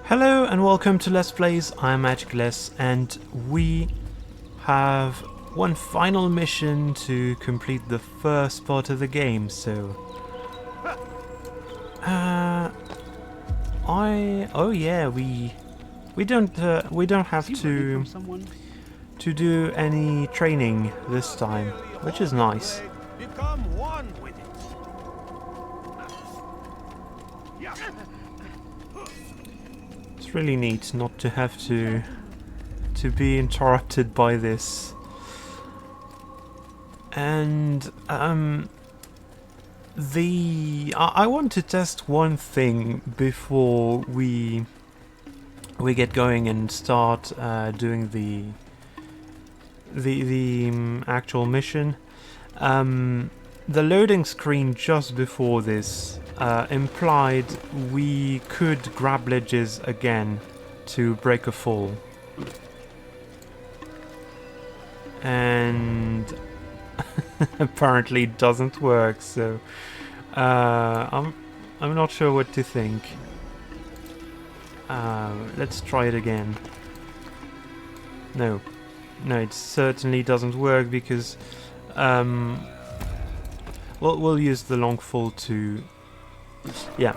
Hello and welcome to Let's Plays. I'm Magicless and we have one final mission to complete the first part of the game. So, we don't have to do any training this time, which is nice. Become one with it. It's really neat not to have to be interrupted by this. And I want to test one thing before we get going and start doing the actual mission. The loading screen just before this implied we could grab ledges again to break a fall, and apparently it doesn't work. So I'm not sure what to think. Let's try it again. No, it certainly doesn't work because we'll use the long fall to... Yeah,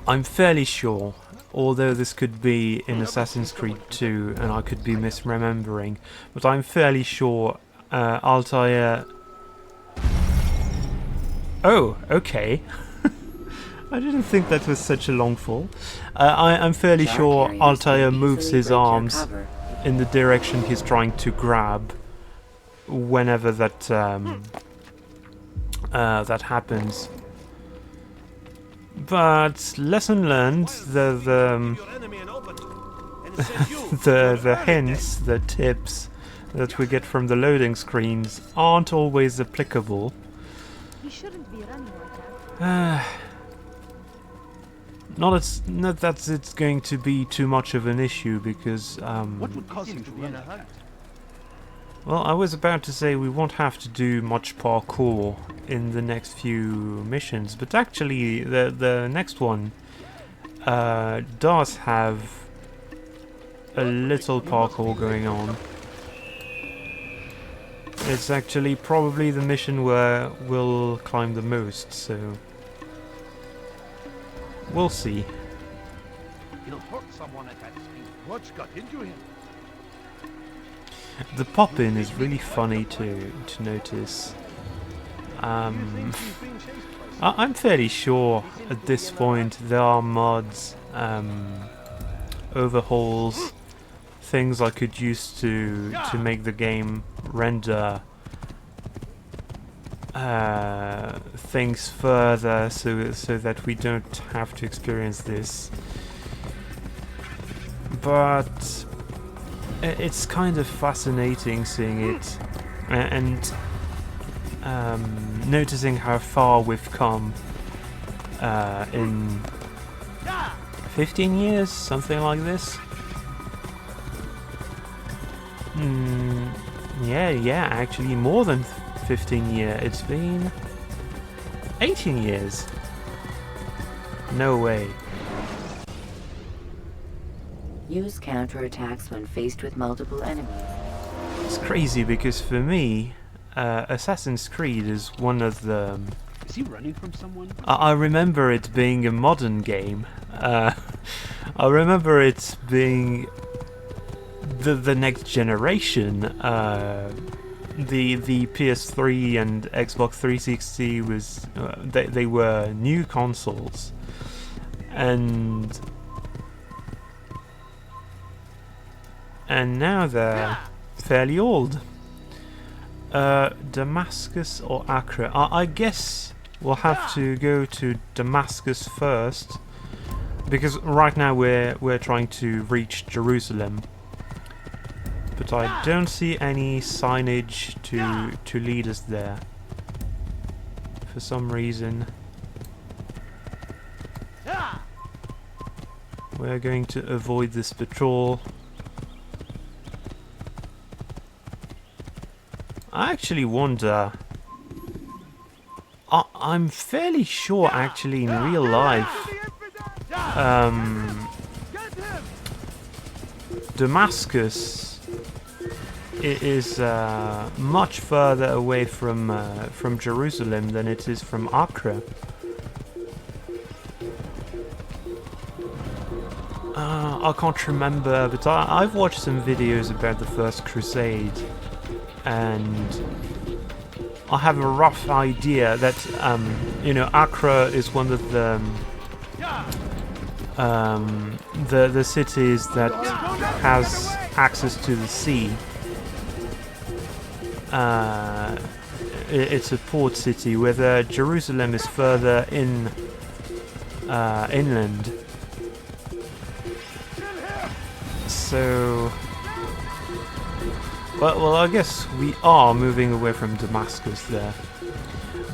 I'm fairly sure, although this could be in Assassin's Creed 2 and I could be misremembering, but I'm fairly sure Altair... Oh, okay. I didn't think that was such a long fall. I'm fairly sure Altair moves his arms in the direction he's trying to grab whenever that that happens. But lesson learned: the hints, the tips that we get from the loading screens aren't always applicable. You shouldn't be running like that. Not that it's going to be too much of an issue because What would cause him to run a hunt? well, I was about to say we won't have to do much parkour in the next few missions, but actually the next one does have a little parkour going on. It's actually probably the mission where we'll climb the most, so we'll see. He'll hurt someone at that speed. What's got into him? The pop-in is really funny to notice. I'm fairly sure at this point there are mods, overhauls, things I could use to make the game render things further so that we don't have to experience this. But it's kind of fascinating seeing it and noticing how far we've come in 15 years, something like this. Yeah, actually more than 15 years. It's been 18 years. No way. Use counterattacks when faced with multiple enemies. It's crazy because for me, Assassin's Creed is one of the... Is he running from someone? I remember it being a modern game. I remember it being the next generation. The PS3 and Xbox 360 was they were new consoles, and now they're fairly old. Damascus or Acre? I guess we'll have to go to Damascus first, because right now we're trying to reach Jerusalem, but I don't see any signage to lead us there for some reason. We're going to avoid this patrol. I actually wonder... I'm fairly sure actually in real life Damascus is much further away from Jerusalem than it is from Acre. I can't remember, but I've watched some videos about the First Crusade, and I have a rough idea that you know, Acre is one of the cities that has access to the sea. It's a port city, whether Jerusalem is further inland. So, well, I guess we are moving away from Damascus there.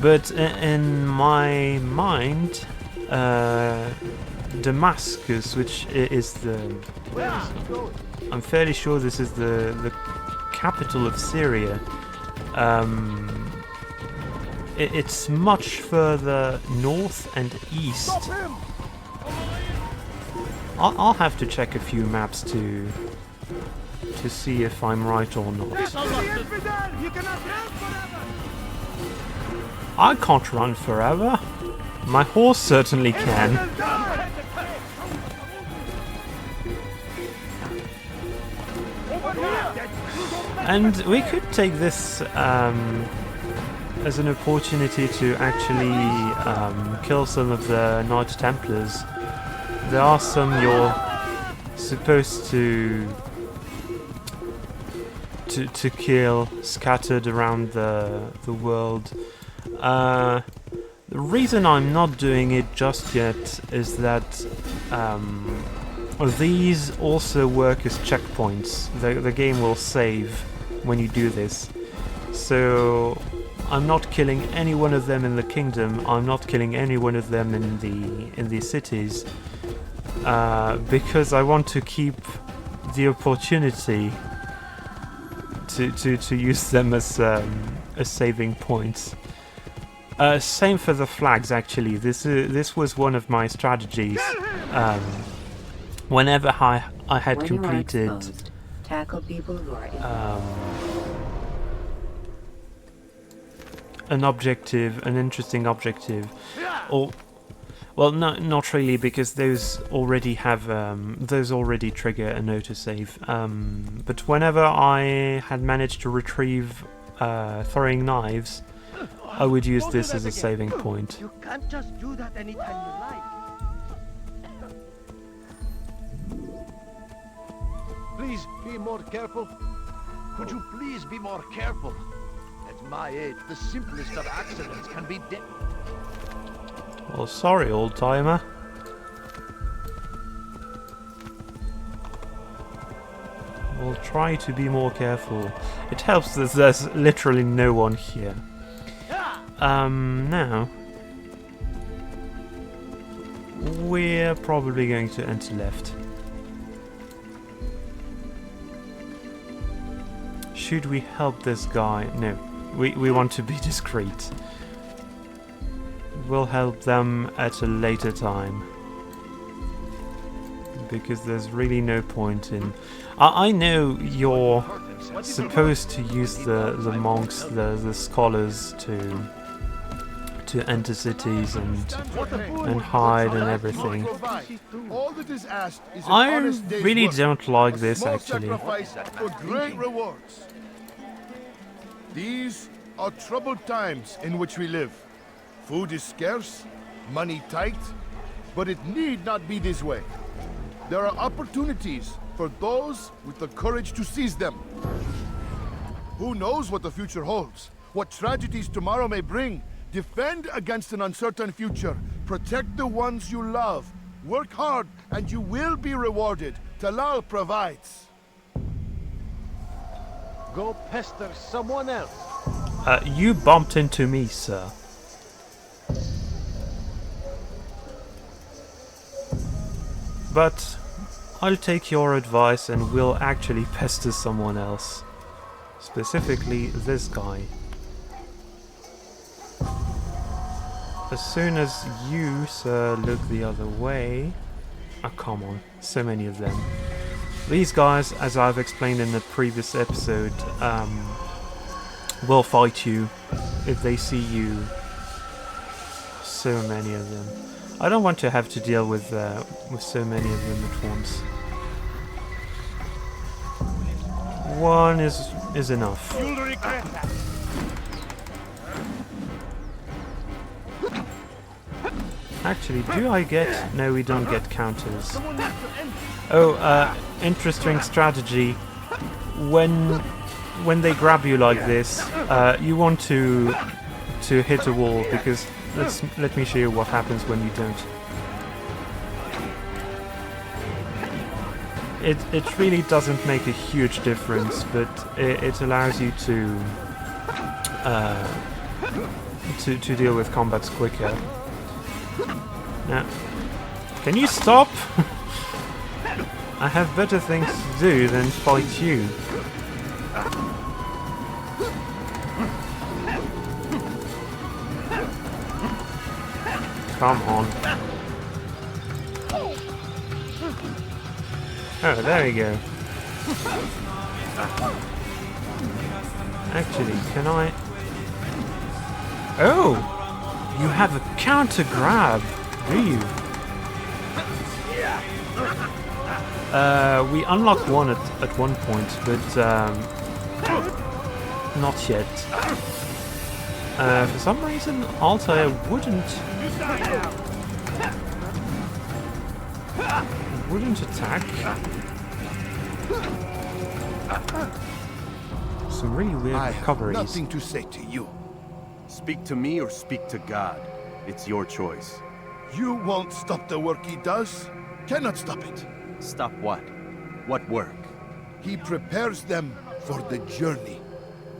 But in my mind, Damascus, which is I'm fairly sure this is the capital of Syria. It's much further north and east. I'll have to check a few maps to see if I'm right or not. I can't run forever. My horse certainly can. And we could take this as an opportunity to actually kill some of the Knight Templars. There are some you're supposed to kill scattered around the world. The reason I'm not doing it just yet is that these also work as checkpoints. The game will save when you do this. So I'm not killing any one of them in the kingdom. I'm not killing any one of them in the cities. Because I want to keep the opportunity to use them as saving points. Same for the flags, actually. This was one of my strategies. Whenever I had completed tackle people who are an objective, an interesting objective, or well, no, not really, because those already have those already trigger an autosave. But whenever I had managed to retrieve throwing knives, I would use this as a saving point. You can't just do that anytime you like. Please be more careful. Could you please be more careful? At my age, the simplest of accidents can be deadly. Well, sorry, old-timer. We'll try to be more careful. It helps that there's literally no one here. Now... we're probably going to enter left. Should we help this guy? No. We want to be discreet. We'll help them at a later time. Because there's really no point in... I know you're supposed to use the monks, the scholars to enter cities and hide and everything. I really don't like this, actually. These are troubled times in which we live. Food is scarce, money tight, but it need not be this way. There are opportunities for those with the courage to seize them. Who knows what the future holds? What tragedies tomorrow may bring? Defend against an uncertain future. Protect the ones you love. Work hard and you will be rewarded. Talal provides. Go pester someone else. You bumped into me, sir. But I'll take your advice and we'll actually pester someone else. Specifically this guy. As soon as you, sir, look the other way... Oh, come on. So many of them. These guys, as I've explained in the previous episode, will fight you if they see you. So many of them. I don't want to have to deal with so many of them at once. One is enough. You'll regret that. Actually, do I get... No, we don't get counters. Oh, interesting strategy. When they grab you like this, you want to hit a wall, because let me show you what happens when you don't. It really doesn't make a huge difference, but it allows you to deal with combats quicker. Now, can you stop? I have better things to do than fight you. Come on. Oh, there we go. Actually, can I... Oh! You have a counter grab, do you? We unlocked one at one point, but not yet. For some reason, Altair wouldn't attack. Some really weird recoveries. I have nothing to say to you. Speak to me or speak to God. It's your choice. You won't stop the work he does. Cannot stop it. Stop what? What work? He prepares them for the journey.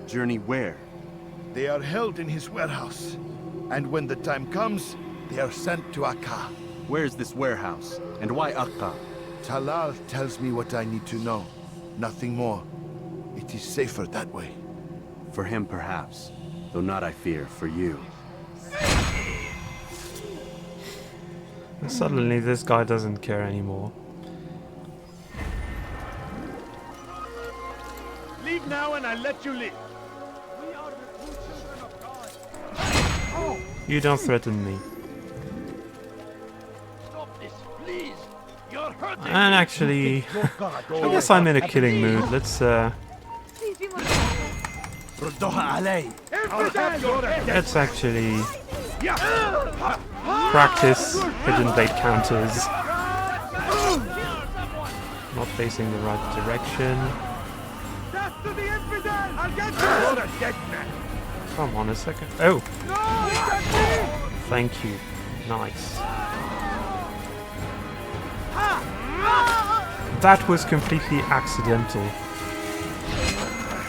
Journey where? They are held in his warehouse. And when the time comes, they are sent to Akka. Where's this warehouse? And why Akka? Talal tells me what I need to know. Nothing more. It is safer that way. For him, perhaps. Though not, I fear, for you. Suddenly, this guy doesn't care anymore. Leave now and I'll let you live. We are the true children of God. You don't threaten me. Stop this, please. You're hurting And actually, I guess I'm in a killing mood. Let's Please be more careful. let's actually practice hidden blade counters. Not facing the right direction. Death to the infidel! I'll get you! You're a dead man. Come on a second. Oh, No! thank you. Nice. That was completely accidental.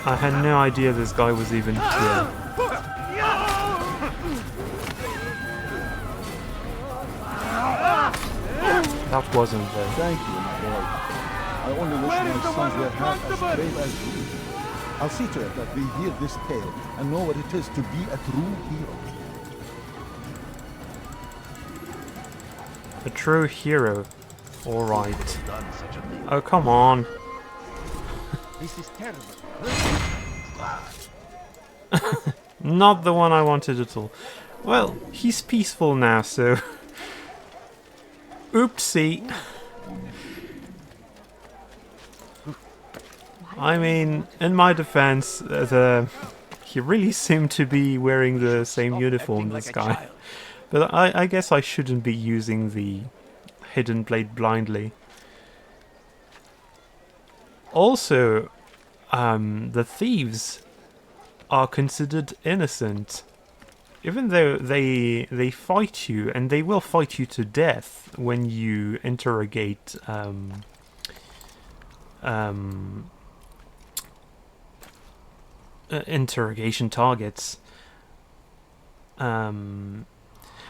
I had no idea this guy was even here. That wasn't there. Thank you, my boy. I only wish Where is my the sons one were half as responsible? brave as you. I'll see to it that they hear this tale and know what it is to be a true hero. A true hero. Alright. Oh, come on. This is terrible. Not the one I wanted at all. Well, he's peaceful now, so... Oopsie. I mean, in my defense, he really seemed to be wearing the same uniform, this guy. But I guess I shouldn't be using the hidden blade blindly. Also, the thieves are considered innocent. Even though they fight you, and they will fight you to death when you interrogate interrogation targets,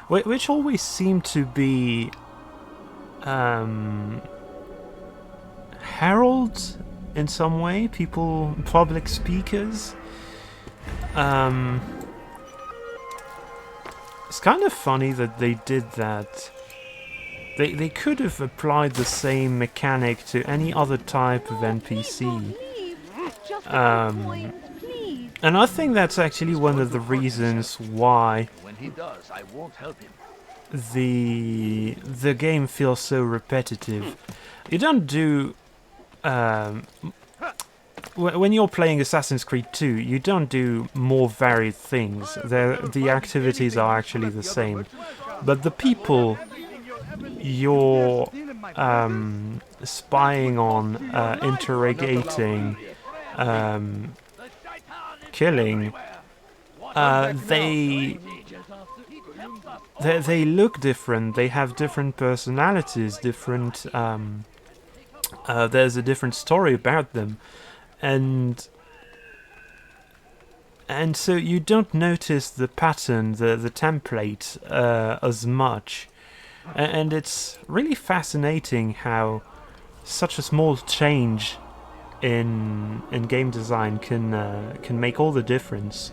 which always seem to be heralds in some way, people, public speakers. It's kind of funny that they did that They could have applied the same mechanic to any other type of NPC. Leave. Just a few coins, please. And I think that's actually one of the reasons why When he does, I won't help him. the game feels so repetitive. You don't do when you're playing Assassin's Creed 2, you don't do more varied things. The activities are actually the same, but the people you're spying on, interrogating, killing, they look different. They have different personalities, different. There's a different story about them, and so you don't notice the pattern, the template as much, and it's really fascinating how such a small change in game design can make all the difference.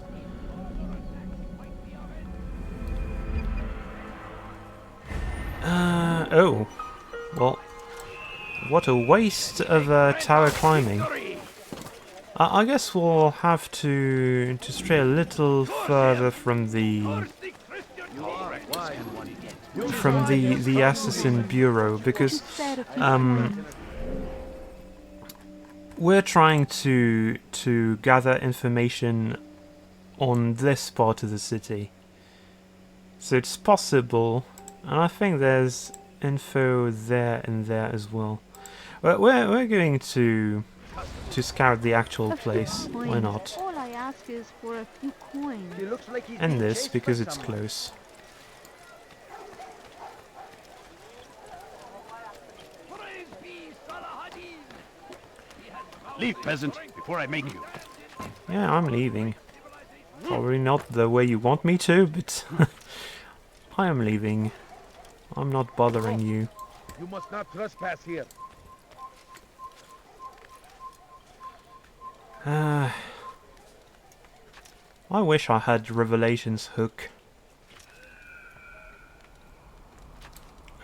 Oh, well, what a waste of tower climbing. I guess we'll have to stray a little further from the Assassin Bureau, because we're trying to gather information on this part of the city. So it's possible, and I think there's info there and there as well. But we're going to scout the actual place. Why not? All I ask is for a few coins. And this because it's close. Leave, peasant, before I make you. Yeah, I'm leaving. Probably not the way you want me to, but I am leaving. I'm not bothering you. You must not trespass here. I wish I had Revelation's hook.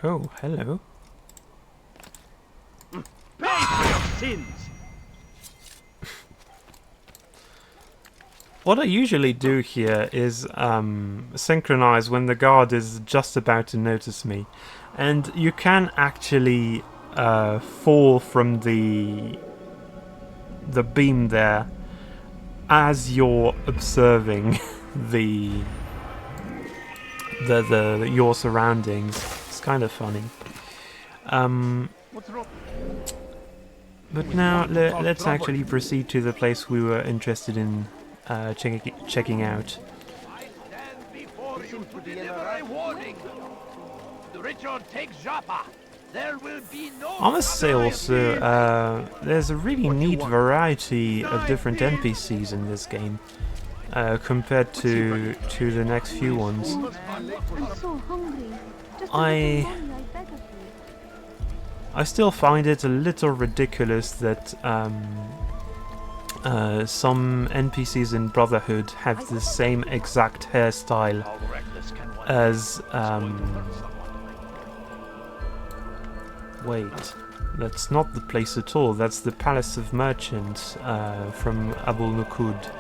Oh, hello. Pay for your sins! What I usually do here is synchronize when the guard is just about to notice me. And you can actually fall from the beam there as you're observing your surroundings. It's kind of funny. But now let's actually proceed to the place we were interested in checking out. I stand before you to deliver a warning. Richard takes Joppa. There will be no. I must say also, there's a really neat variety of different NPCs in this game, compared to the next few ones. I'm so hungry. Just a I little money, I beg of you. I still find it a little ridiculous that some NPCs in Brotherhood have the same exact hairstyle as wait, that's not the place at all. That's the Palace of Merchants from Abul Nukud.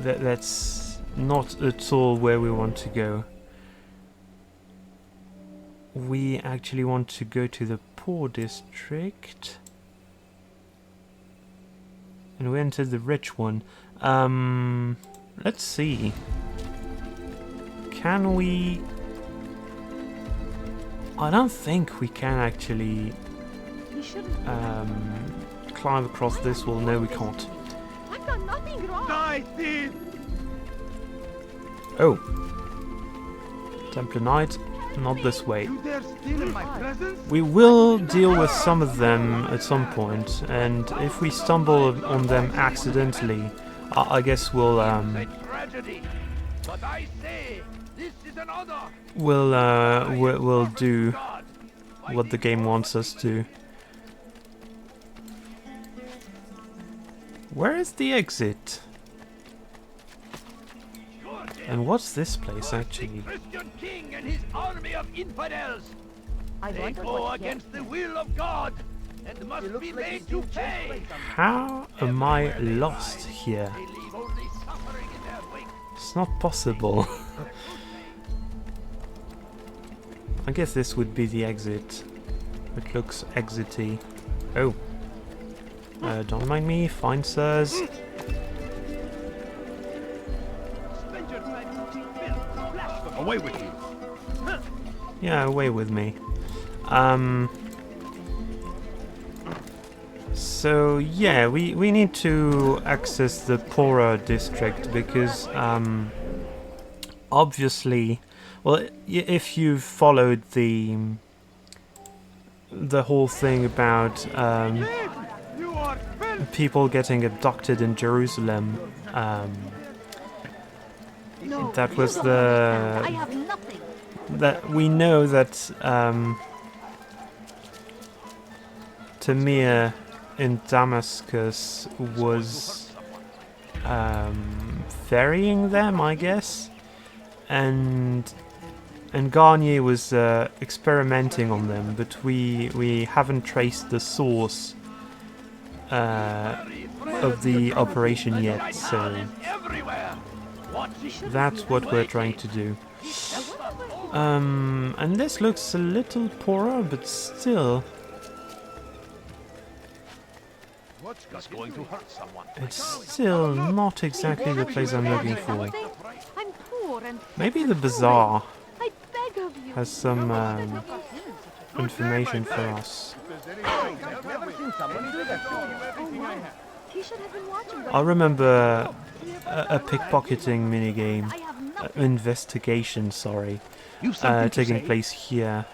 That's not at all where we want to go. We actually want to go to the poor district. And we entered the rich one. Let's see. Can we... I don't think we can actually You shouldn't. climb across this wall. No, we can't. I've done nothing wrong. Die, thief! Oh. Templar Knight, not this way. You dare steal in my presence? We will deal with some of them at some point, and if we stumble on them accidentally, I guess we'll tragedy. But I say, this is an honor. we'll do what the game wants us to. Where is the exit? And what's this place The actually? Christian king and his army of infidels. I They wonder go what against the will of God and must be made to pay. How am I lost here? They leave only suffering in their wake. It's not possible. I guess this would be the exit. It looks exity. Oh. Don't mind me, fine sirs. Spend your time eating milk, blasphemy. Away with you. Yeah, away with me. So yeah, we need to access the poorer district because obviously, well, if you've followed the whole thing about people getting abducted in Jerusalem, No, that was you don't understand. I the have nothing. that we know that Tamir in Damascus was ferrying them, I guess, and Garnier was experimenting on them, but we haven't traced the source of the operation yet, so that's what we're trying to do. And this looks a little poorer, but still, What's going to hurt someone? it's still not exactly the place I'm looking for. I'm poor and Maybe the bazaar I beg of you. has some information for us. Oh my. He should have been watching. I remember a pickpocketing minigame, I have nothing. investigation, sorry, You've something to taking say? place here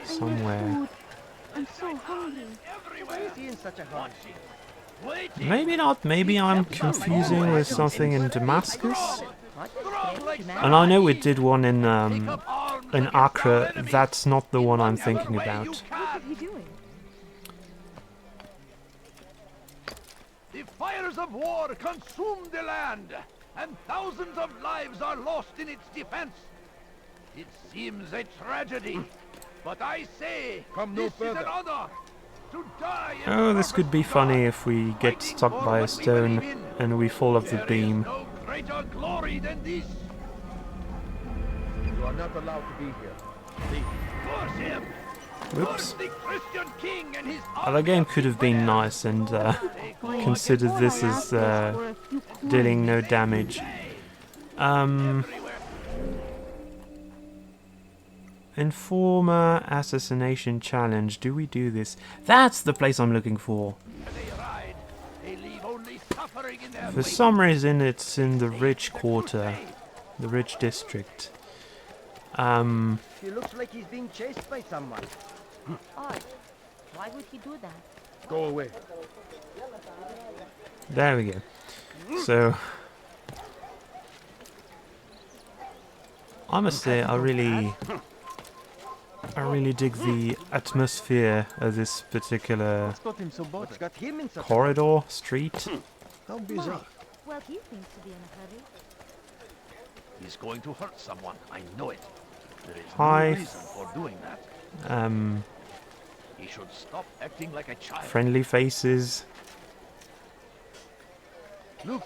somewhere. I'm so hungry. Maybe not, maybe I'm confusing with something in Damascus. And I know we did one in Accra, that's not the one I'm thinking about. What is he doing? The fires of war consume the land, and thousands of lives are lost in its defense. It seems a tragedy, but I say Come no this is an further. honor to die in Oh, this could be service to funny God, if we get fighting stuck for by a what we stone believe in. and we fall off the There is beam. no greater glory than this. You are not allowed to be here. Force him. Whoops. Force the Christian king and his Well, the game could have been nice and considered this as dealing no damage. Informer assassination challenge. Do we do this? That's the place I'm looking for. They ride. They leave only suffering in their For wake. some reason, it's in the rich quarter, the rich district. He looks like he's being chased by someone. Odd. Why would he do that? Go away. There we go. So, I must say, I really dig the atmosphere of this particular What's got him in such corridor, street. How bizarre. Well, he seems to be in a hurry. He's going to hurt someone. I know it. There is Hi. no reason for doing that. He should stop acting like a child. Friendly faces, Look,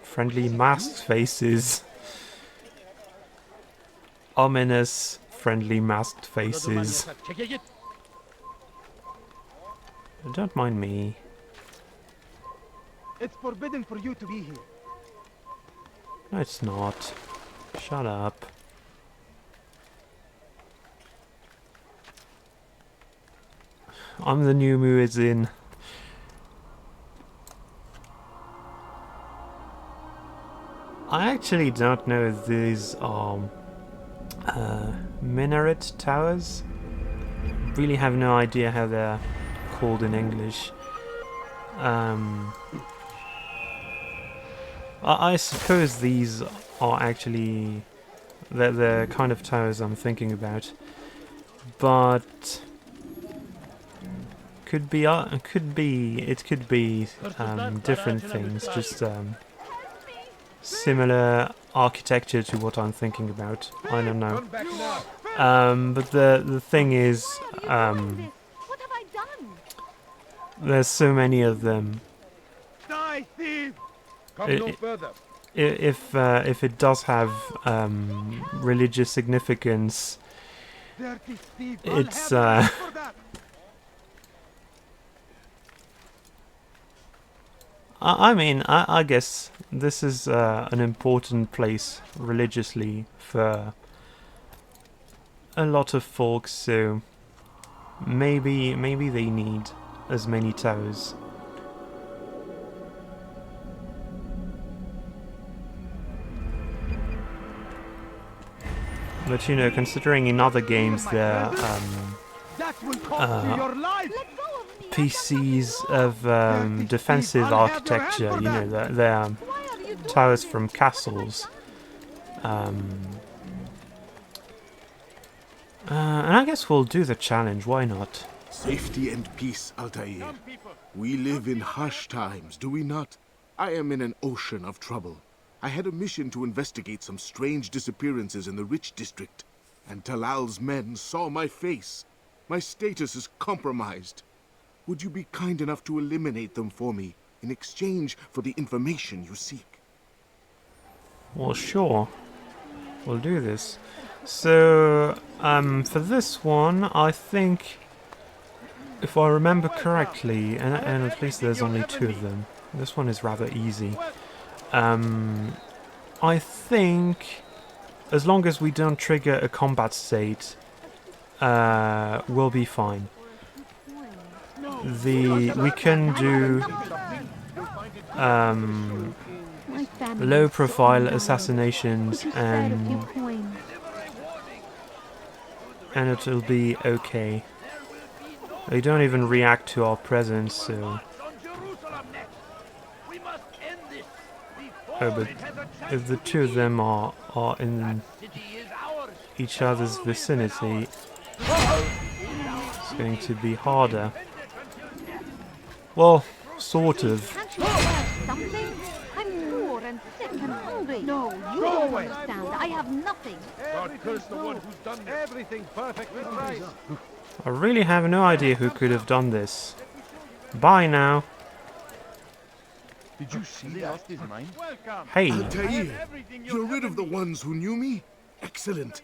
friendly masked faces, ominous friendly masked faces. Don't mind me. It's forbidden for you to be here. No, it's not. Shut up. I'm the new muezzin. I actually don't know if these are minaret towers. Really have no idea how they're called in English. I suppose these are actually the kind of towers I'm thinking about, but could be different things. Just similar architecture to what I'm thinking about. I don't know. But the thing is, What have I done? there's so many of them. Die, thief! Come I- no further. If it does have religious significance, Dirty thief! it's I mean, I guess this is an important place religiously for a lot of folks, so maybe they need as many towers. But you know, considering in other games there That will cost you your life! Let go of me. PCs of defensive architecture, you know, they're Why are you doing towers this? from castles. And I guess we'll do the challenge, why not? Safety and peace, Altair. We live in harsh times, do we not? I am in an ocean of trouble. I had a mission to investigate some strange disappearances in the rich district, and Talal's men saw my face. My status is compromised. Would you be kind enough to eliminate them for me in exchange for the information you seek? Well, sure. We'll do this. So, for this one, I think, if I remember correctly, and at least there's only 2 of them, this one is rather easy. I think, as long as we don't trigger a combat state, we'll be fine. We can do My family low is so profile undying. assassinations Would you spare a few and coins? it'll be okay. They don't even react to our presence, so... On Jerusalem next. We must end this before Oh, but it has a chance if the to 2 of begin. them are in City is ours. each other's vicinity, it's going to be harder. Well, sort of. Can't you spare something? I'm poor and sick and hungry. No, you don't understand. I have nothing. God curse the one who's done this. Everything perfectly right. I really have no idea who could have done this. Bye now. Did you see that? Welcome. Hey, Altair, you're rid of the ones who knew me? Excellent.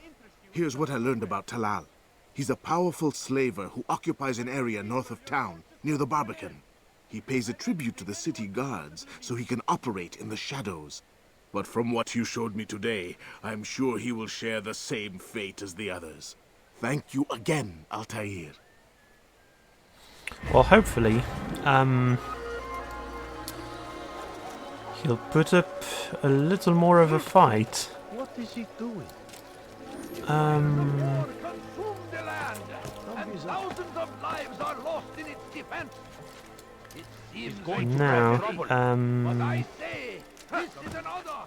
Here's what I learned about Talal. He's a powerful slaver who occupies an area north of town, near the Barbican. He pays a tribute to the city guards so he can operate in the shadows. But from what you showed me today, I'm sure he will share the same fate as the others. Thank you again, Altair. well, hopefully, he'll put up a little more of a fight. What is he doing? Consume the land, and thousands of lives are lost in its defense. It seems like Now, trouble, but I say this is an honor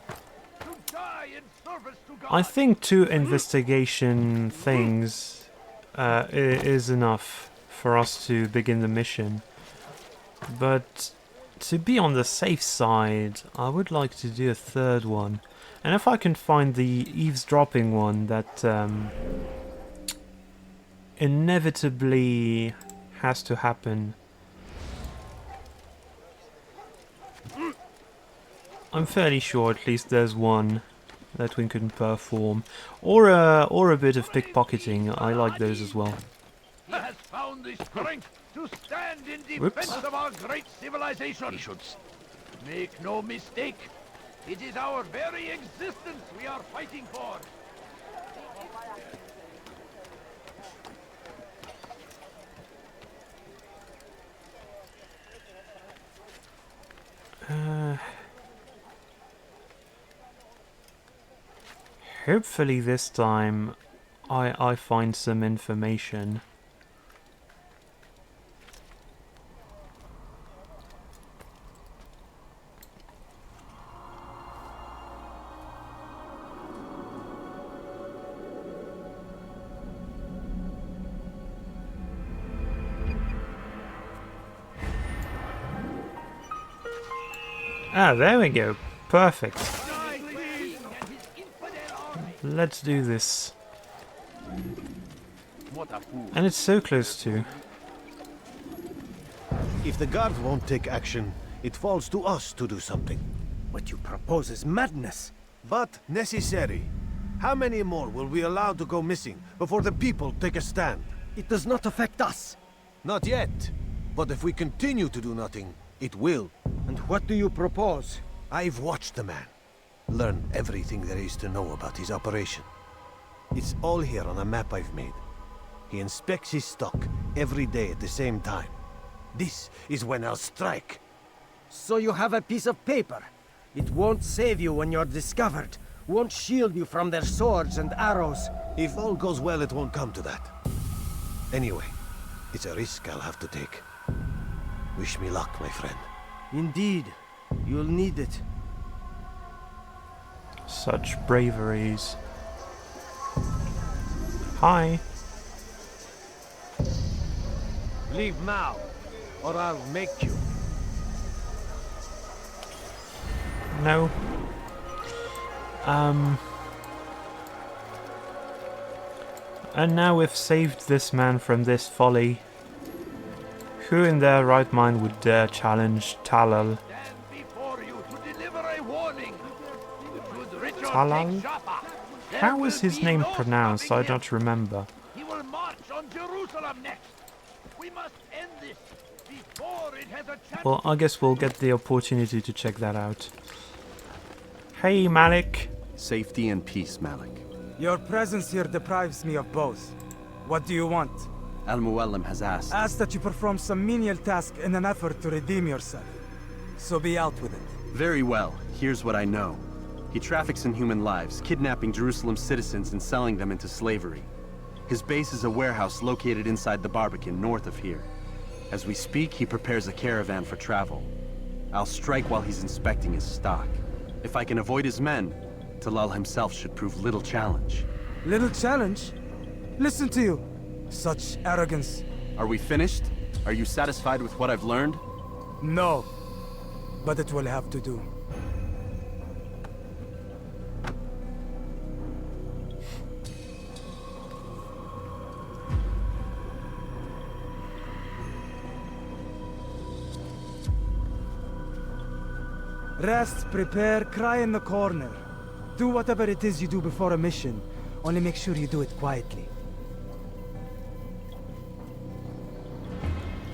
to die in service to God. I think 2 investigation things is enough for us to begin the mission. But to be on the safe side, I would like to do a 3rd one. And if I can find the eavesdropping one that inevitably has to happen. I'm fairly sure at least there's one that we can perform. Or a bit of pickpocketing, I like those as well. He has found the strength to stand in defense Whoops. of our great civilization. Make no mistake, it is our very existence we are fighting for. Hopefully this time I find some information. Ah, there we go. Perfect. Let's do this. And it's so close to. If the guard won't take action, it falls to us to do something. What you propose is madness. But necessary. How many more will we allow to go missing before the people take a stand? It does not affect us. Not yet. But if we continue to do nothing, it will. And what do you propose? I've watched the man. Learned everything there is to know about his operation. It's all here on a map I've made. He inspects his stock every day at the same time. This is when I'll strike. So you have a piece of paper. It won't save you when you're discovered. Won't shield you from their swords and arrows. If all goes well, it won't come to that. Anyway, it's a risk I'll have to take. Wish me luck, my friend. Indeed. You'll need it. Such braveries. Hi. Leave now, or I'll make you. No. And now we've saved this man from this folly. Who in their right mind would dare challenge Talal? Talal? How is his name pronounced? I don't remember. He will march on Jerusalem next. We must end this before it has a chance. Well, I guess we'll get the opportunity to check that out. Hey, Malik. Safety and peace, Malik. Your presence here deprives me of both. What do you want? Al-Muallim has asked. Ask that you perform some menial task in an effort to redeem yourself. So be out with it. Very well. Here's what I know. He traffics in human lives, kidnapping Jerusalem citizens and selling them into slavery. His base is a warehouse located inside the Barbican, north of here. As we speak, he prepares a caravan for travel. I'll strike while he's inspecting his stock. If I can avoid his men, Talal himself should prove little challenge. Little challenge? Listen to you. Such arrogance. Are we finished? Are you satisfied with what I've learned? No. But it will have to do. Rest, prepare, cry in the corner. Do whatever it is you do before a mission. Only make sure you do it quietly.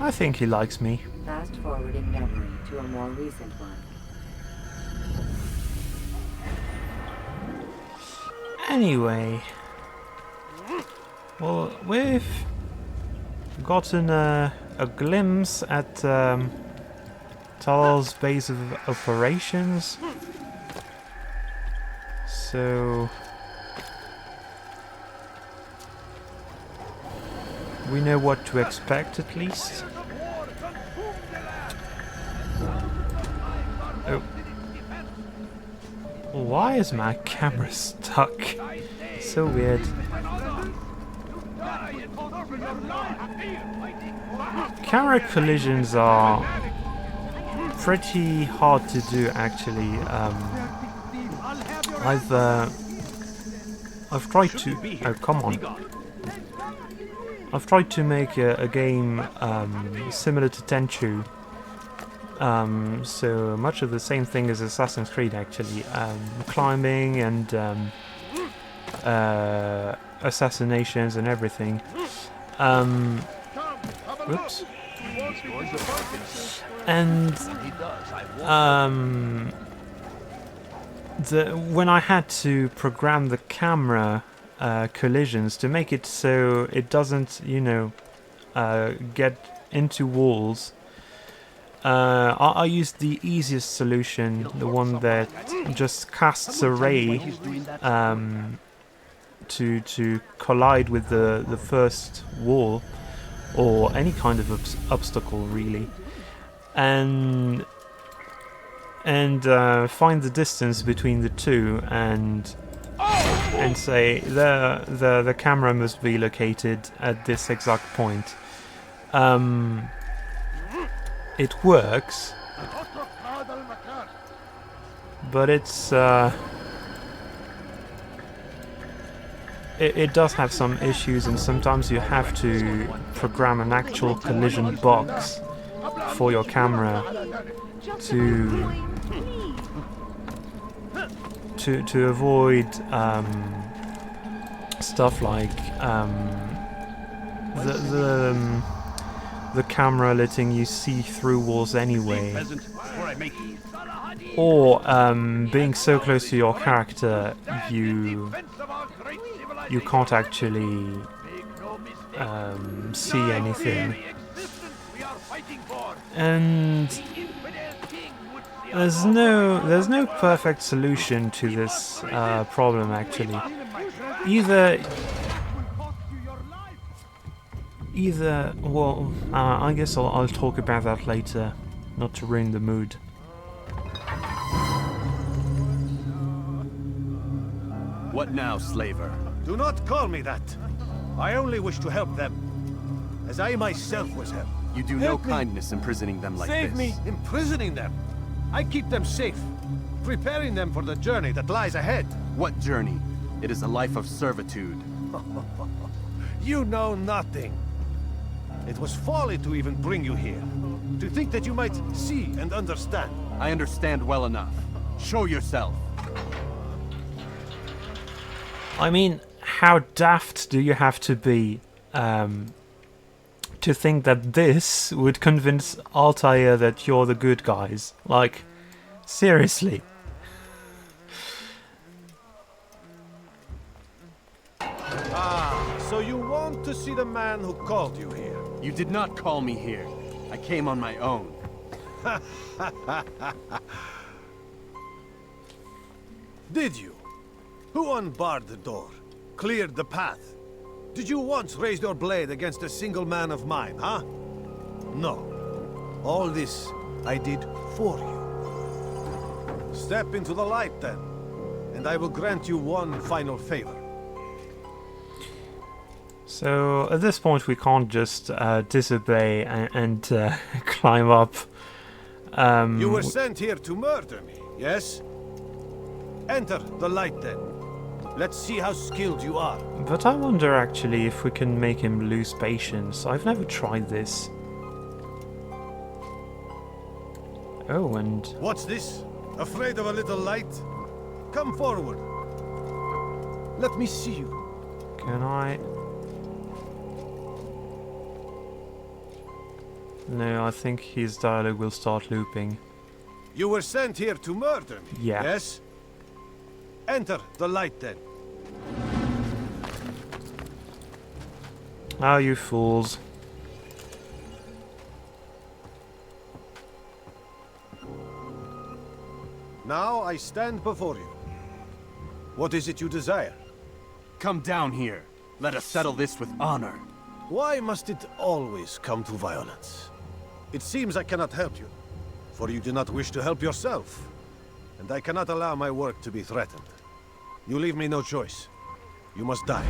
I think he likes me. Fast forwarding memory to a more recent one. Anyway. Well, we've gotten a glimpse at Talal's base of operations. So we know what to expect at least. Oh. Why is my camera stuck? So weird. Camera collisions are pretty hard to do actually. I've tried to... Oh, come on. I've tried to make a game similar to Tenchu. So much of the same thing as Assassin's Creed actually. Climbing and assassinations and everything. Whoops. And when I had to program the camera collisions to make it so it doesn't, you know, get into walls, I used the easiest solution, the one that just casts a ray to collide with the first wall or any kind of obstacle really, and find the distance between the two and say the camera must be located at this exact point. It works, but it's it does have some issues, and sometimes you have to program an actual collision box for your camera to avoid stuff like the camera letting you see through walls anyway, or being so close to your character you can't actually see anything. And there's no perfect solution to this problem actually. Either well, I guess I'll talk about that later, not to ruin the mood. What now, slaver? Do not call me that. I only wish to help them, as I myself was helped. You do no kindness imprisoning them like Save this. me! Imprisoning them? I keep them safe, preparing them for the journey that lies ahead. What journey? It is a life of servitude. You know nothing. It was folly to even bring you here. To think that you might see and understand. I understand well enough. Show yourself. I mean, how daft do you have to be to think that this would convince Altair that you're the good guys? Like, seriously. Ah, so you want to see the man who called you here? You did not call me here. I came on my own. Did you? Who unbarred the door? Cleared the path? Did you once raise your blade against a single man of mine, huh? No. All this I did for you. Step into the light then, and I will grant you one final favor. So at this point we can't just disobey and climb up. You were sent here to murder me, yes? Enter the light then. Let's see how skilled you are. But I wonder actually if we can make him lose patience. I've never tried this. Oh, and... What's this? Afraid of a little light? Come forward. Let me see you. Can I... No, I think his dialogue will start looping. You were sent here to murder me, yeah. Yes? Enter the light then. Ah, you fools. Now I stand before you. What is it you desire? Come down here. Let us settle this with honor. Why must it always come to violence? It seems I cannot help you, for you do not wish to help yourself. And I cannot allow my work to be threatened. You leave me no choice. You must die.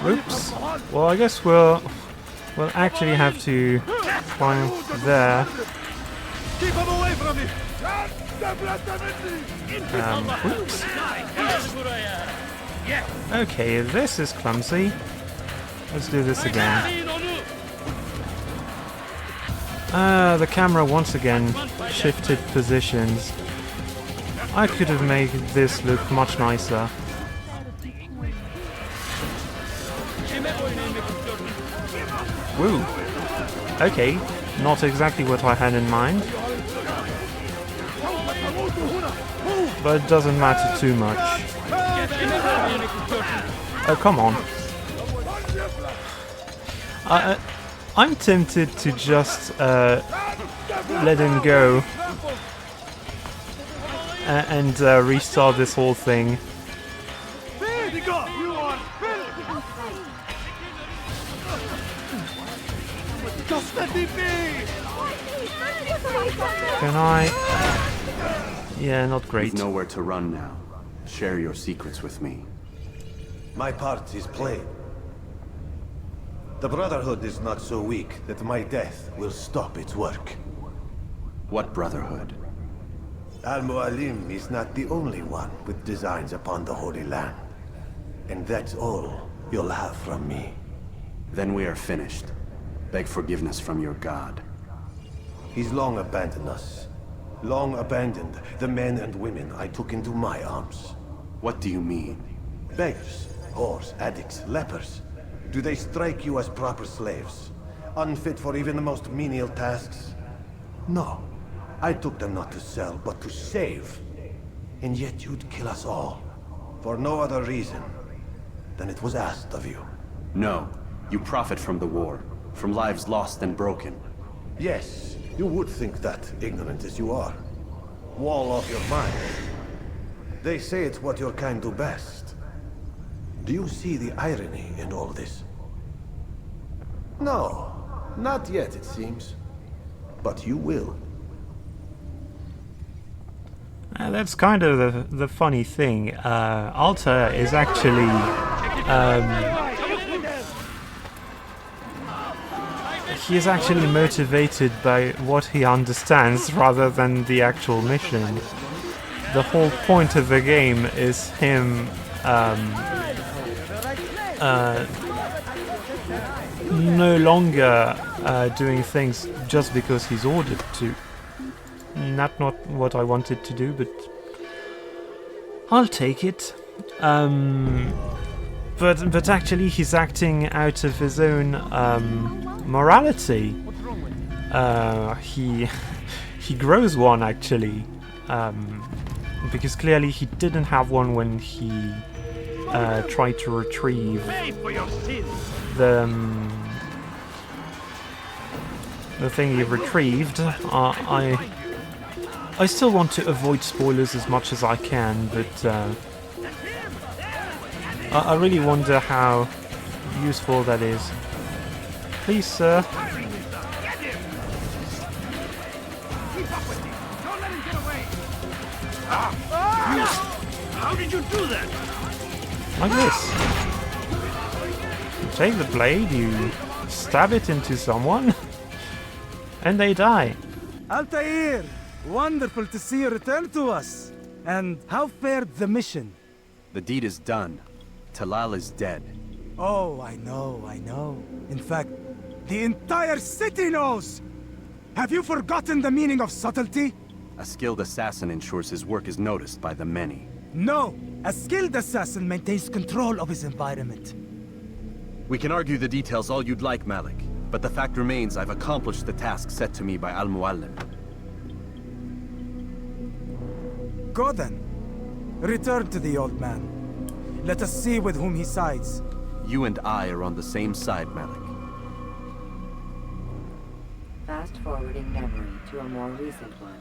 Oops. Well, I guess we'll actually have to climb there. Keep him away from me! Oops. Okay, this is clumsy. Let's do this again. The camera once again shifted positions. I could have made this look much nicer. Woo! Okay, not exactly what I had in mind. But it doesn't matter too much. Oh, come on. I'm tempted to just let him go and restart this whole thing. Can I? Yeah, not great. There's nowhere to run now. Share your secrets with me. My part is plain. The Brotherhood is not so weak that my death will stop its work. What Brotherhood? Al-Mualim is not the only one with designs upon the Holy Land. And that's all you'll have from me. Then we are finished. Beg forgiveness from your god. He's long abandoned us. Long abandoned the men and women I took into my arms. What do you mean? Beggars, whores, addicts, lepers. Do they strike you as proper slaves? Unfit for even the most menial tasks? No. I took them not to sell, but to save. And yet you'd kill us all. For no other reason than it was asked of you. No. You profit from the war. From lives lost and broken. Yes, you would think that, ignorant as you are. Wall off your mind. They say it's what your kind do best. Do you see the irony in all this? No, not yet, it seems. But you will. That's kind of the funny thing. Altair is actually he is actually motivated by what he understands rather than the actual mission. The whole point of the game is him no longer doing things just because he's ordered to. Not what I wanted to do, but I'll take it. But actually he's acting out of his own morality. He grows one actually, because clearly he didn't have one when he tried to retrieve the thing he retrieved. I still want to avoid spoilers as much as I can, but I really wonder how useful that is. Please, sir. How did you do that? Like this. You take the blade, you stab it into someone, and they die. Altair! Wonderful to see you return to us. And how fared the mission? The deed is done. Talal is dead. Oh, I know. In fact, the entire city knows! Have you forgotten the meaning of subtlety? A skilled assassin ensures his work is noticed by the many. No! A skilled assassin maintains control of his environment. We can argue the details all you'd like, Malik. But the fact remains I've accomplished the task set to me by Al-Mualim. Go then. Return to the old man. Let us see with whom he sides. You and I are on the same side, Malik. Fast-forwarding memory to a more recent one.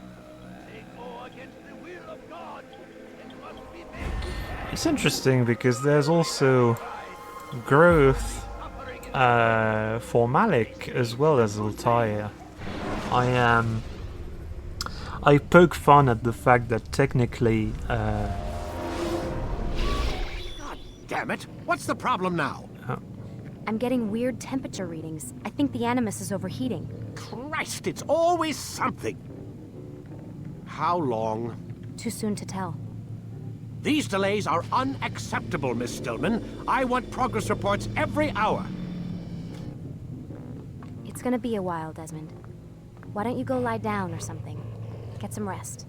It's interesting because there's also growth for Malik as well as Altair. I poke fun at the fact that technically God damn it! What's the problem now? I'm getting weird temperature readings. I think the Animus is overheating. Christ, it's always something! How long? Too soon to tell. These delays are unacceptable, Miss Stillman. I want progress reports every hour. It's gonna be a while, Desmond. Why don't you go lie down or something? Get some rest.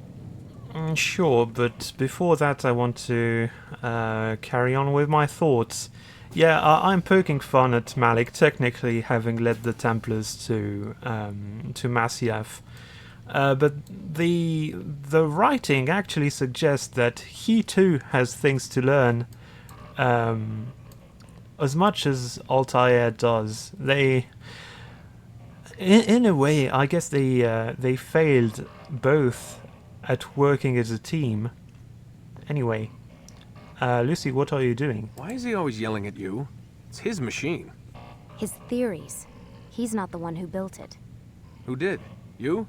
Sure, but before that I want to carry on with my thoughts. Yeah, I'm poking fun at Malik technically having led the Templars to Masyaf. But the writing actually suggests that he too has things to learn, as much as Altair does. They, in a way, I guess they failed both at working as a team. Anyway, Lucy, what are you doing? Why is he always yelling at you? It's his machine. His theories. He's not the one who built it. Who did? You?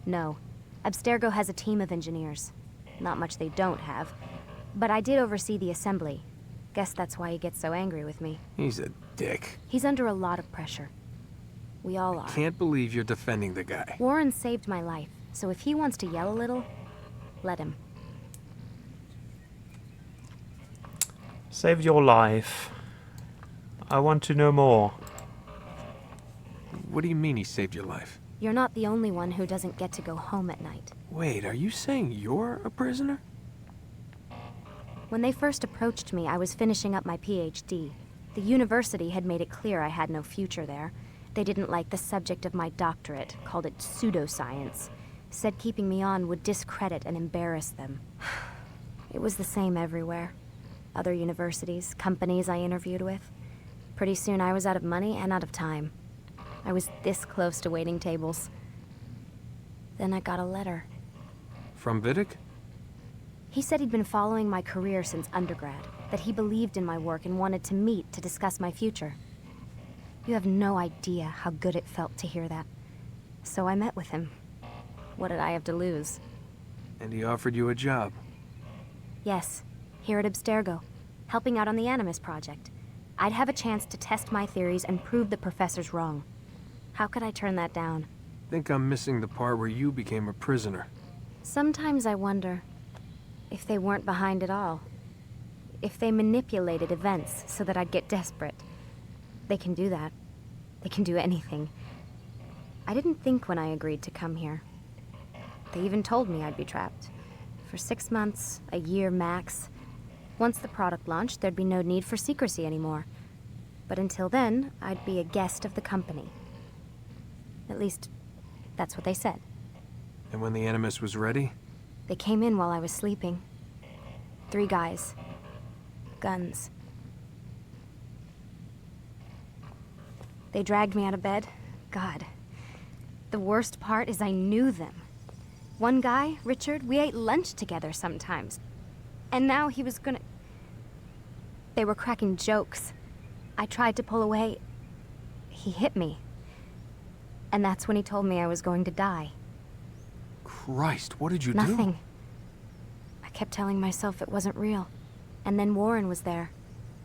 No. Abstergo has a team of engineers. Not much they don't have. But I did oversee the assembly. Guess that's why he gets so angry with me. He's a dick. He's under a lot of pressure. We all are. Can't believe you're defending the guy. Warren saved my life. So if he wants to yell a little, let him. Saved your life. I want to know more. What do you mean he saved your life? You're not the only one who doesn't get to go home at night. Wait, are you saying you're a prisoner? When they first approached me, I was finishing up my PhD. The university had made it clear I had no future there. They didn't like the subject of my doctorate, called it pseudoscience. Said keeping me on would discredit and embarrass them. It was the same everywhere. Other universities, companies I interviewed with. Pretty soon I was out of money and out of time. I was this close to waiting tables. Then I got a letter. From Vidic? He said he'd been following my career since undergrad, that he believed in my work and wanted to meet to discuss my future. You have no idea how good it felt to hear that. So I met with him. What did I have to lose? And he offered you a job? Yes, here at Abstergo, helping out on the Animus project. I'd have a chance to test my theories and prove the professor's wrong. How could I turn that down? Think I'm missing the part where you became a prisoner. Sometimes I wonder if they weren't behind it all. If they manipulated events so that I'd get desperate. They can do that. They can do anything. I didn't think when I agreed to come here. They even told me I'd be trapped. For 6 months, a year max. Once the product launched, there'd be no need for secrecy anymore. But until then, I'd be a guest of the company. At least, that's what they said. And when the Animus was ready? They came in while I was sleeping. 3 guys. Guns. They dragged me out of bed. God. The worst part is I knew them. One guy, Richard, we ate lunch together sometimes. And now he was gonna... They were cracking jokes. I tried to pull away. He hit me. And that's when he told me I was going to die. Christ, what did you do? Nothing. I kept telling myself it wasn't real. And then Warren was there,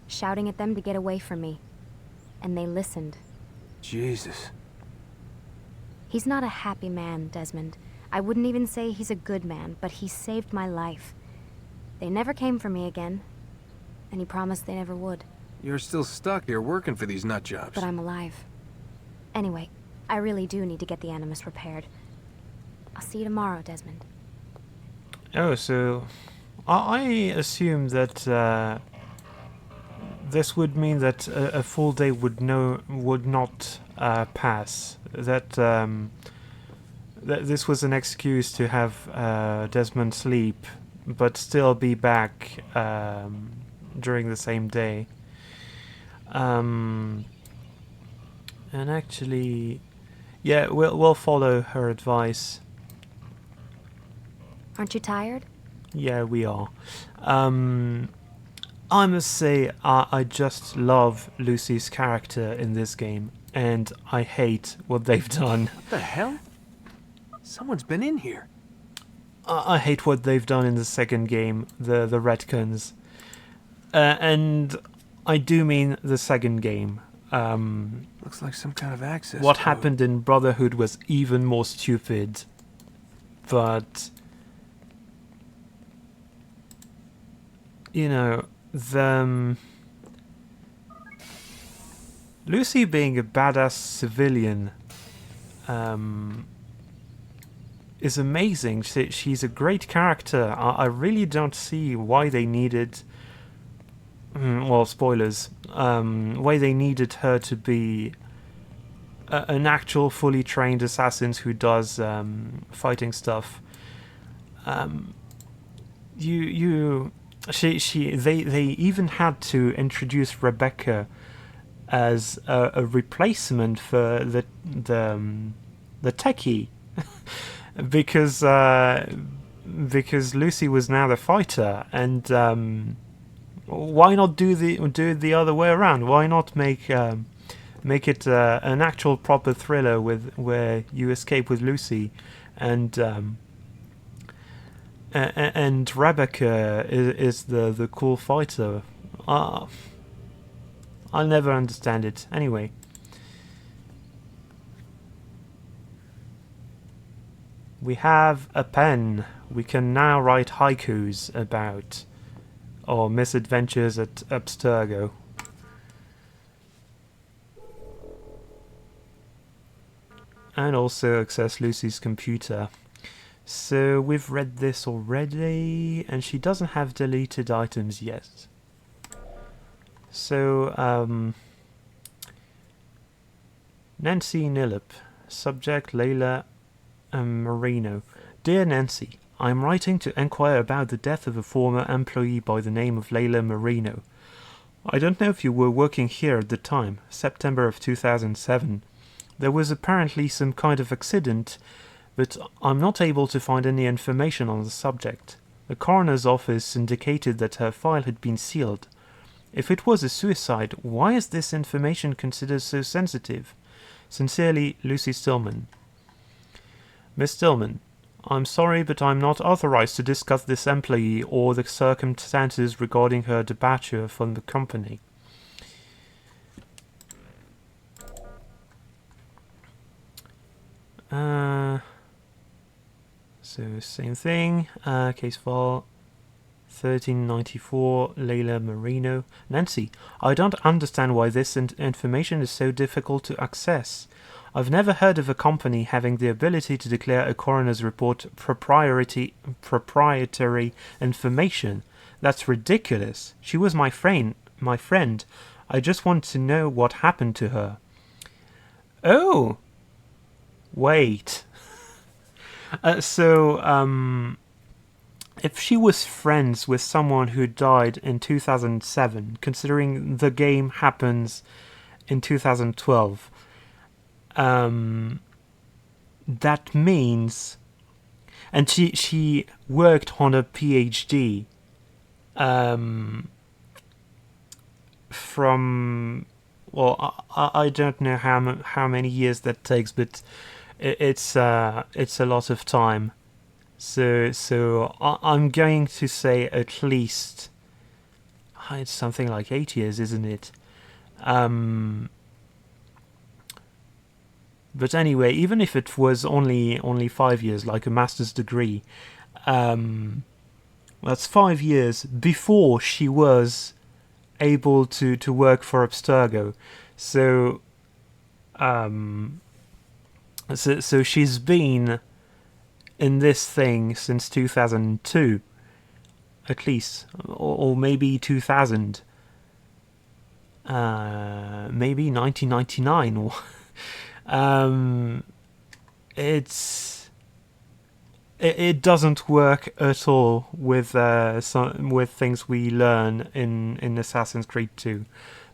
shouting at them to get away from me. And they listened. Jesus. He's not a happy man, Desmond. I wouldn't even say he's a good man, but he saved my life. They never came for me again, and he promised they never would. You're still stuck here working for these nut jobs. But I'm alive. Anyway, I really do need to get the Animus repaired. I'll see you tomorrow, Desmond. Oh, so I assume that this would mean that a full day would not pass. That that this was an excuse to have Desmond sleep, but still be back during the same day. And actually, yeah, we'll follow her advice. Aren't you tired? Yeah, we are. I must say, I just love Lucy's character in this game, and I hate what they've done. What the hell? Someone's been in here. I hate what they've done in the second game, the retcons. And I do mean the second game. Looks like some kind of access. What happened in Brotherhood was even more stupid. But... you know, Lucy being a badass civilian is amazing. She's a great character. I really don't see why they needed... well, spoilers. Why they needed her to be an actual fully trained assassin who does fighting stuff. They even had to introduce Rebecca as a replacement for the techie, because Lucy was now the fighter, and why not do it the other way around? Why not make it an actual proper thriller where you escape with Lucy, and Rebecca is the cool fighter. I'll never understand it. Anyway. We have a pen. We can now write haikus about our misadventures at Abstergo. And also access Lucy's computer. So we've read this already, and she doesn't have deleted items yet. So, Nancy Nillip, subject Layla Marino. Dear Nancy, I'm writing to enquire about the death of a former employee by the name of Layla Marino. I don't know if you were working here at the time, September of 2007. There was apparently some kind of accident, but I'm not able to find any information on the subject. The coroner's office indicated that her file had been sealed. If it was a suicide, why is this information considered so sensitive? Sincerely, Lucy Stillman. Miss Stillman, I'm sorry, but I'm not authorized to discuss this employee or the circumstances regarding her departure from the company. So same thing, case file 1394, Layla Marino. Nancy, I don't understand why this information is so difficult to access. I've never heard of a company having the ability to declare a coroner's report proprietary information. That's ridiculous. She was my friend. I just want to know what happened to her. Oh! Wait. If she was friends with someone who died in 2007, considering the game happens in 2012, that means... And she worked on a PhD from... Well, I don't know how many years that takes, but it's a lot of time. So I'm going to say at least it's something like 8 years, isn't it? But anyway, even if it was only 5 years, like a master's degree, that's 5 years before she was able to work for Abstergo. So she's been in this thing since 2002, at least, or maybe 2000, maybe 1999. It doesn't work at all with things we learn in Assassin's Creed 2.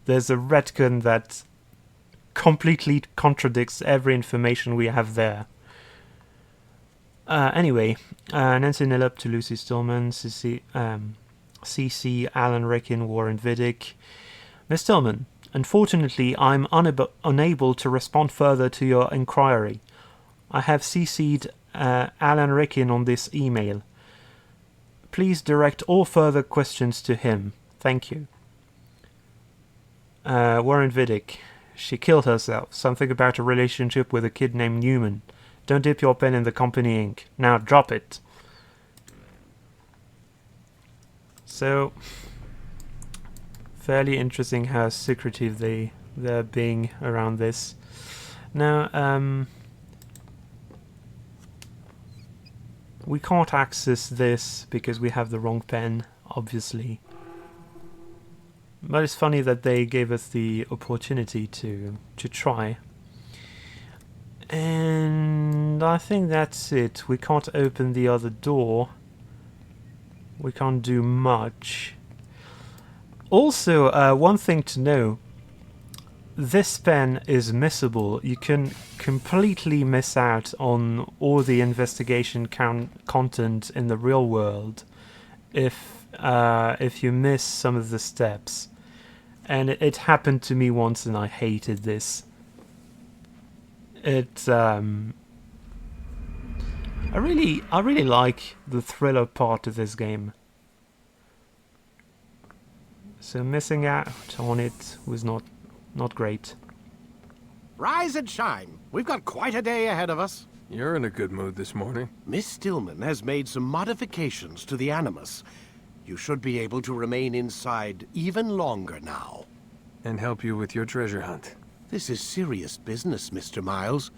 There's a retcon that completely contradicts every information we have there. Anyway, Nancy Nillip to Lucy Stillman, CC, Alan Rickin, Warren Vidic. Miss Stillman, unfortunately, I'm unable to respond further to your inquiry. I have CC'd Alan Rickin on this email. Please direct all further questions to him. Thank you. Warren Vidic. She killed herself. Something about a relationship with a kid named Newman. Don't dip your pen in the company ink. Now drop it. So, fairly interesting how secretive they're being around this. Now, we can't access this because we have the wrong pen, obviously. But it's funny that they gave us the opportunity to try. And I think that's it. We can't open the other door. We can't do much. Also, one thing to know. This pen is missable. You can completely miss out on all the investigation content in the real world if you miss some of the steps. And it happened to me once and I hated this. I really like the thriller part of this game. So missing out on it was not great. Rise and shine. We've got quite a day ahead of us. You're in a good mood this morning. Miss Stillman has made some modifications to the Animus. You should be able to remain inside even longer now. And help you with your treasure hunt. This is serious business, Mr. Miles.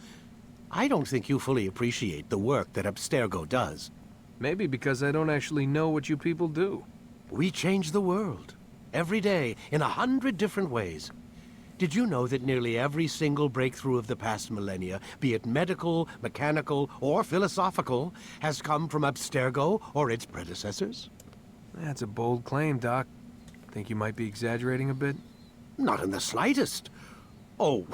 I don't think you fully appreciate the work that Abstergo does. Maybe because I don't actually know what you people do. We change the world. Every day, in 100 different ways. Did you know that nearly every single breakthrough of the past millennia, be it medical, mechanical, or philosophical, has come from Abstergo or its predecessors? That's a bold claim, Doc. Think you might be exaggerating a bit? Not in the slightest. Oh,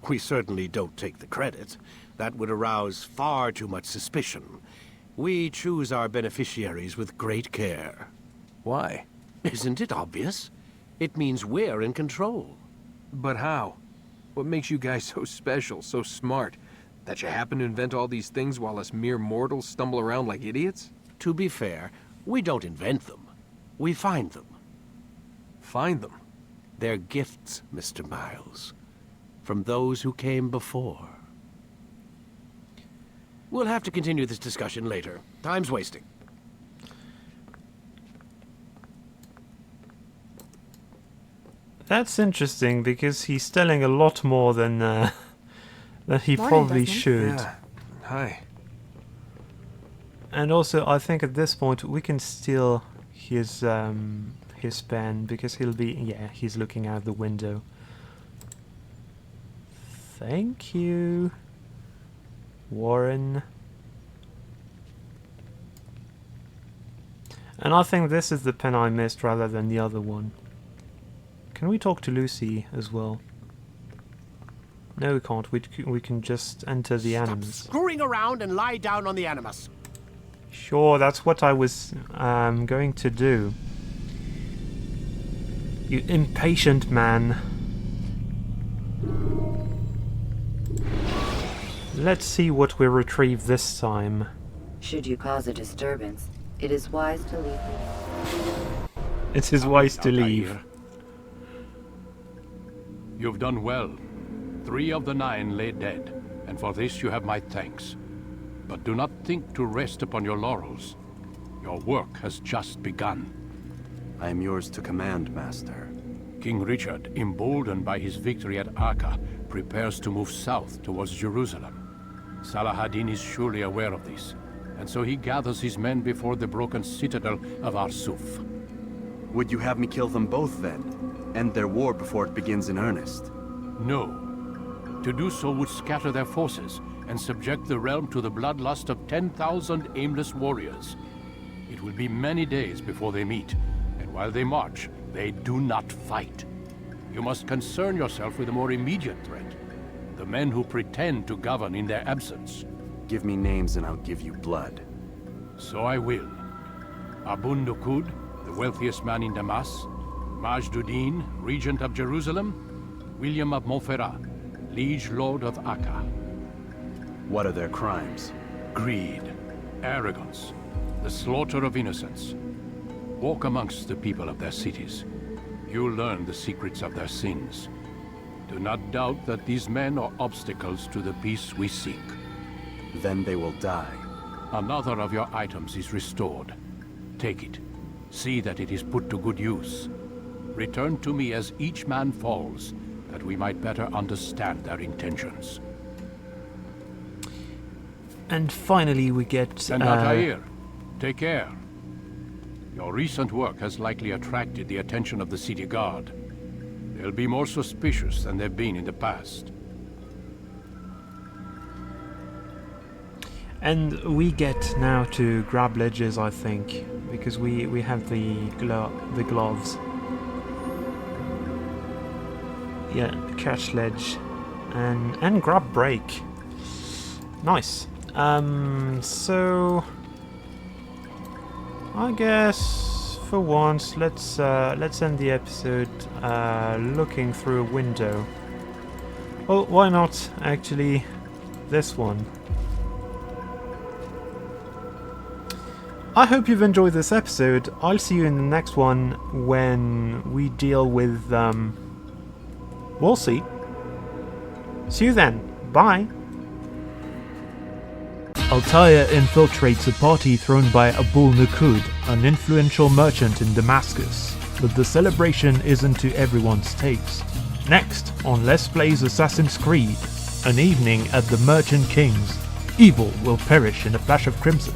we certainly don't take the credit. That would arouse far too much suspicion. We choose our beneficiaries with great care. Why? Isn't it obvious? It means we're in control. But how? What makes you guys so special, so smart? That you happen to invent all these things while us mere mortals stumble around like idiots? To be fair, we don't invent them. We find them. Find them? They're gifts, Mr. Miles. From those who came before. We'll have to continue this discussion later. Time's wasting. That's interesting, because he's telling a lot more than he probably should. Yeah. Hi. And also, I think at this point we can steal his pen, because he's looking out the window. Thank you, Warren. And I think this is the pen I missed rather than the other one. Can we talk to Lucy as well? No, we can't. We can just enter the Animus. Stop screwing around and lie down on the Animus. Sure, that's what I was going to do. You impatient man. Let's see what we retrieve this time. Should you cause a disturbance, it is wise to leave. It is wise to leave. You've done well. 3 of the 9 lay dead, and for this you have my thanks. But do not think to rest upon your laurels. Your work has just begun. I am yours to command, Master. King Richard, emboldened by his victory at Acre, prepares to move south towards Jerusalem. Salah-ad-Din is surely aware of this, and so he gathers his men before the broken citadel of Arsuf. Would you have me kill them both then? End their war before it begins in earnest? No. To do so would scatter their forces and subject the realm to the bloodlust of 10,000 aimless warriors. It will be many days before they meet, and while they march, they do not fight. You must concern yourself with a more immediate threat. The men who pretend to govern in their absence. Give me names and I'll give you blood. So I will. Abun Nukud, the wealthiest man in Damas. Majduddin, regent of Jerusalem. William of Montferrat, liege lord of Acre. What are their crimes? Greed, arrogance, the slaughter of innocents. Walk amongst the people of their cities. You'll learn the secrets of their sins. Do not doubt that these men are obstacles to the peace we seek. Then they will die. Another of your items is restored. Take it. See that it is put to good use. Return to me as each man falls, that we might better understand their intentions. And finally we get... Senat take care. Your recent work has likely attracted the attention of the city guard. They'll be more suspicious than they've been in the past. And we get now to grab ledges, I think, because we have the gloves. Yeah, catch ledge and grab break. Nice. So I guess for once let's end the episode looking through a window. Well, why not actually this one? I hope you've enjoyed this episode. I'll see you in the next one when we deal with we'll see. See you then. Bye. Altair infiltrates a party thrown by Abul Nukud, an influential merchant in Damascus, but the celebration isn't to everyone's taste. Next, on Let's Play's Assassin's Creed, an evening at the Merchant King's, evil will perish in a flash of crimson.